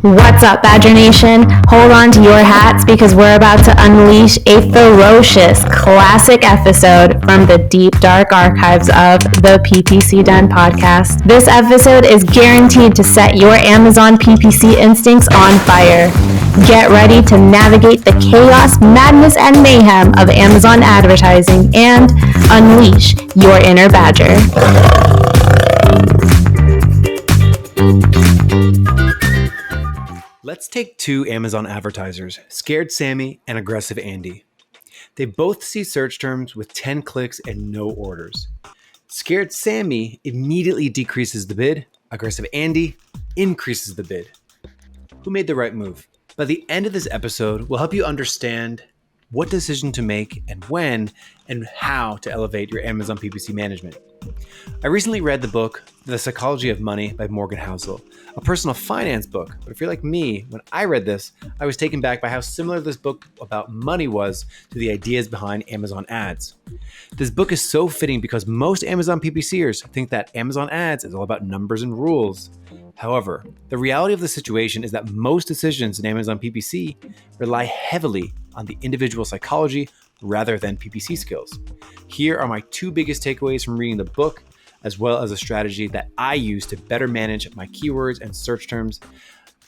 What's up, Badger Nation? Hold on to your hats because we're about to unleash a ferocious classic episode from the deep, dark archives of the PPC Den podcast. This episode is guaranteed to set your Amazon PPC instincts on fire. Get ready to navigate the chaos, madness, and mayhem of Amazon advertising and unleash your inner Badger. Let's take two Amazon advertisers, Scared Sammy and Aggressive Andy. They both see search terms with 10 clicks and no orders. Scared Sammy immediately decreases the bid. Aggressive Andy increases the bid. Who made the right move? By the end of this episode, we'll help you understand what decision to make and when and how to elevate your Amazon PPC management. I recently read the book, The Psychology of Money by Morgan Housel, a personal finance book. But if you're like me, when I read this, I was taken back by how similar this book about money was to the ideas behind Amazon ads. This book is so fitting because most Amazon PPCers think that Amazon ads is all about numbers and rules. However, the reality of the situation is that most decisions in Amazon PPC rely heavily on the individual psychology rather than PPC skills. Here are my two biggest takeaways from reading the book, as well as a strategy that I use to better manage my keywords and search terms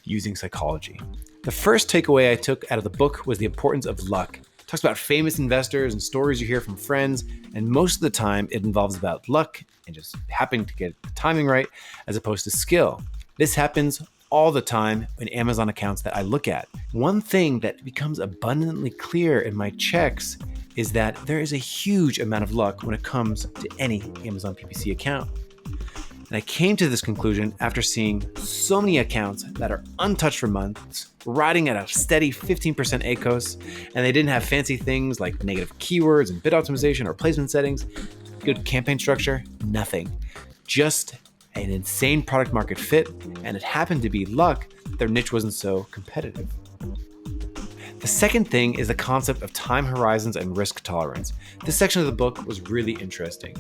using psychology. The first takeaway I took out of the book was the importance of luck. It talks about famous investors and stories you hear from friends, and most of the time it involves about luck and just happening to get the timing right as opposed to skill. This happens all the time in Amazon accounts that I look at. One thing that becomes abundantly clear in my checks is that there is a huge amount of luck when it comes to any Amazon PPC account. And I came to this conclusion after seeing so many accounts that are untouched for months, riding at a steady 15% ACOS, and they didn't have fancy things like negative keywords and bid optimization or placement settings, good campaign structure, nothing. Just an insane product market fit, and it happened to be luck that their niche wasn't so competitive. The second thing is the concept of time horizons and risk tolerance. This section of the book was really interesting.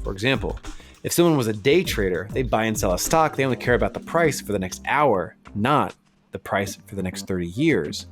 For example, if someone was a day trader, they buy and sell a stock, they only care about the price for the next hour, not the price for the next 30 years.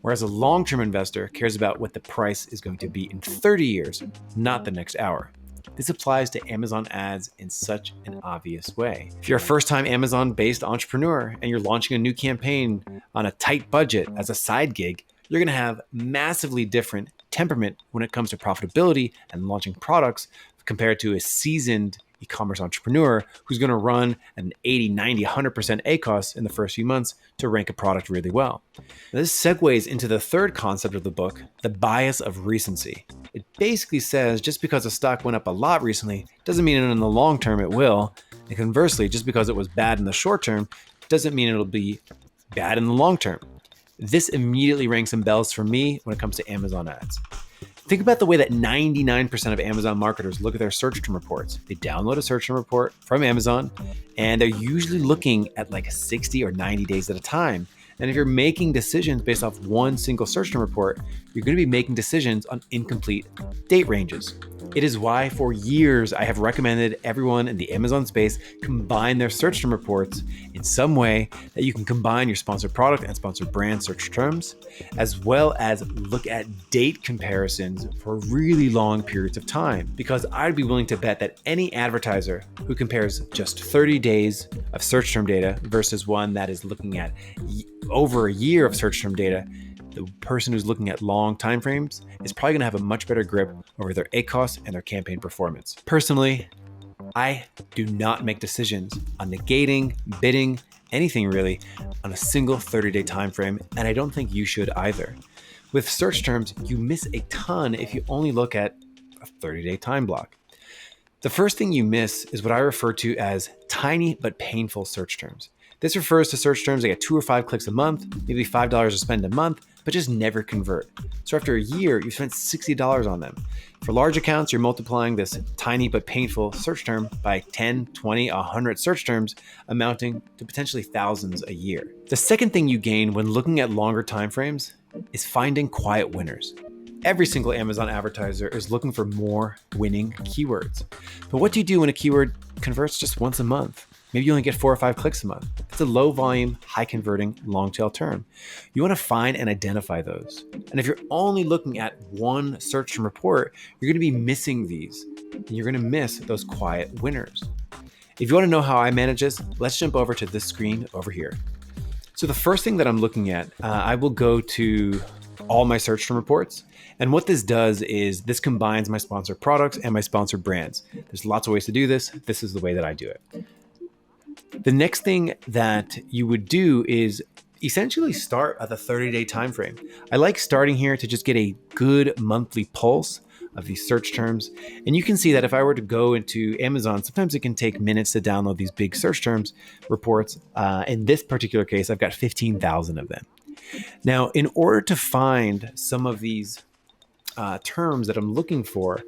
Whereas a long-term investor cares about what the price is going to be in 30 years, not the next hour. This applies to Amazon ads in such an obvious way. If you're a first-time Amazon-based entrepreneur and you're launching a new campaign on a tight budget as a side gig, you're going to have massively different temperament when it comes to profitability and launching products compared to a seasoned e-commerce entrepreneur who's going to run an 80, 90, 100% ACOS in the first few months to rank a product really well. Now, this segues into the third concept of the book, the bias of recency. It basically says just because a stock went up a lot recently doesn't mean in the long term it will. And conversely, just because it was bad in the short term doesn't mean it'll be bad in the long term. This immediately rang some bells for me when it comes to Amazon ads. Think about the way that 99% of Amazon marketers look at their search term reports. They download a search term report from Amazon, and they're usually looking at like 60 or 90 days at a time. And if you're making decisions based off one single search term report, you're going to be making decisions on incomplete date ranges. It is why for years I have recommended everyone in the Amazon space combine their search term reports in some way that you can combine your sponsored product and sponsored brand search terms, as well as look at date comparisons for really long periods of time. Because I'd be willing to bet that any advertiser who compares just 30 days of search term data versus one that is looking at over a year of search term data, the person who's looking at long timeframes is probably going to have a much better grip over their ACOS and their campaign performance. Personally, I do not make decisions on negating, bidding, anything really on a single 30-day time frame, and I don't think you should either. With search terms, you miss a ton if you only look at a 30-day time block. The first thing you miss is what I refer to as tiny but painful search terms. This refers to search terms that get 2 or 5 clicks a month, maybe $5 to spend a month, but just never convert. So after a year, you've spent $60 on them. For large accounts, you're multiplying this tiny but painful search term by 10, 20, 100 search terms, amounting to potentially thousands a year. The second thing you gain when looking at longer timeframes is finding quiet winners. Every single Amazon advertiser is looking for more winning keywords. But what do you do when a keyword converts just once a month? Maybe you only get 4 or 5 clicks a month. It's a low volume, high converting, long tail term. You want to find and identify those. And if you're only looking at one search term report, you're going to be missing these. And you're going to miss those quiet winners. If you want to know how I manage this, let's jump over to this screen over here. So the first thing that I'm looking at, I will go to all my search term reports. And what this does is this combines my sponsored products and my sponsored brands. There's lots of ways to do this. This is the way that I do it. The next thing that you would do is essentially start at the 30-day time frame. I like starting here to just get a good monthly pulse of these search terms. And you can see that if I were to go into Amazon, sometimes it can take minutes to download these big search terms reports. In this particular case, I've got 15,000 of them. Now, in order to find some of these terms that I'm looking for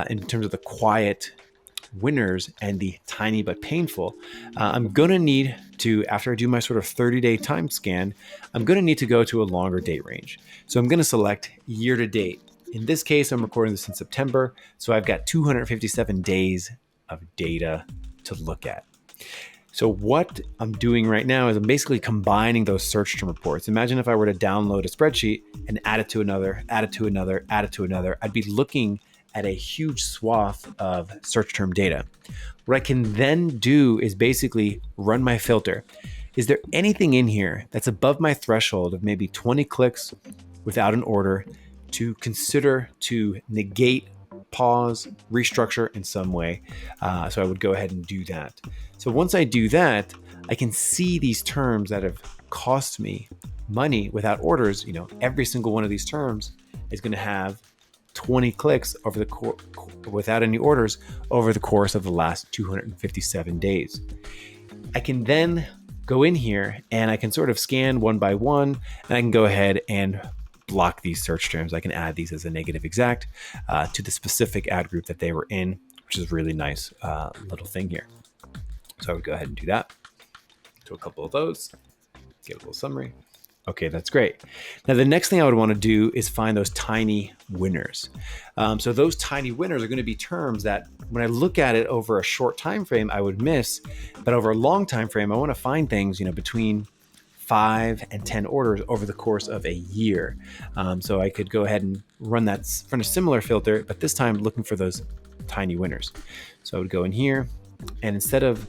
in terms of the quiet winners and the tiny but painful, I'm going to need to, after I do my sort of 30-day time scan, I'm going to need to go to a longer date range. So I'm going to select year to date. In this case, I'm recording this in September, so I've got 257 days of data to look at. So what I'm doing right now is I'm basically combining those search term reports. Imagine if I were to download a spreadsheet and add it to another, add it to another, add it to another. I'd be looking at a huge swath of search term data. What I can then do is basically run my filter. Is there anything in here that's above my threshold of maybe 20 clicks without an order to consider to negate, pause, restructure in some way? So I would go ahead and do that. So once I do that, I can see these terms that have cost me money without orders. You know, every single one of these terms is going to have 20 clicks over the without any orders over the course of the last 257 days. I can then go in here and I can sort of scan one by one, and I can go ahead and block these search terms. I can add these as a negative exact to the specific ad group that they were in, which is a really nice little thing here. So I would go ahead and do that. Do a couple of those, get a little summary. Okay, that's great. Now, the next thing I would want to do is find those tiny winners. So those tiny winners are going to be terms that when I look at it over a short time frame, I would miss, but over a long time frame, I want to find things, you know, between 5 and 10 orders over the course of a year. So I could go ahead and run that from a similar filter, but this time looking for those tiny winners. So I would go in here, and instead of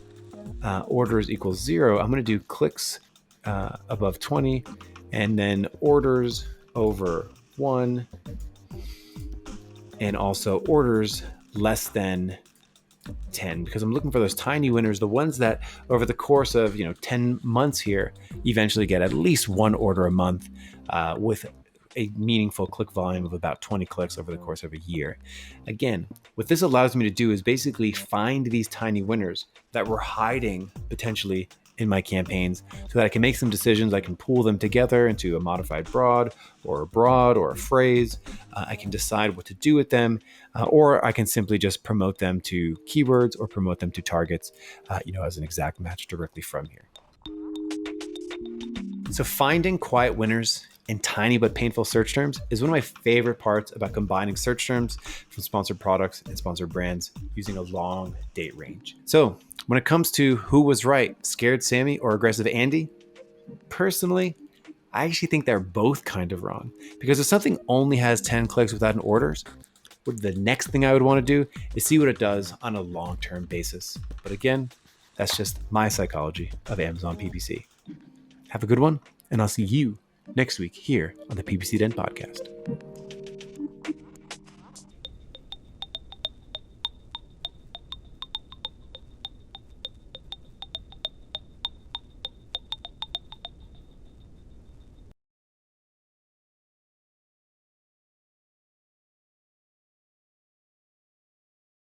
orders equals 0, I'm going to do clicks above 20, and then orders over 1, and also orders less than 10, because I'm looking for those tiny winners, the ones that over the course of 10 months here eventually get at least one order a month with a meaningful click volume of about 20 clicks over the course of a year. Again, what this allows me to do is basically find these tiny winners that were hiding potentially in my campaigns so that I can make some decisions. I can pool them together into a modified broad or a phrase. I can decide what to do with them, or I can simply just promote them to keywords or promote them to targets, as an exact match directly from here. So finding quiet winners in tiny but painful search terms is one of my favorite parts about combining search terms from sponsored products and sponsored brands using a long date range. So when it comes to who was right, Scared Sammy or Aggressive Andy, personally, I actually think they're both kind of wrong, because if something only has 10 clicks without an orders, the next thing I would want to do is see what it does on a long-term basis. But again, that's just my psychology of Amazon PPC. Have a good one, and I'll see you next week here on the PPC Den podcast.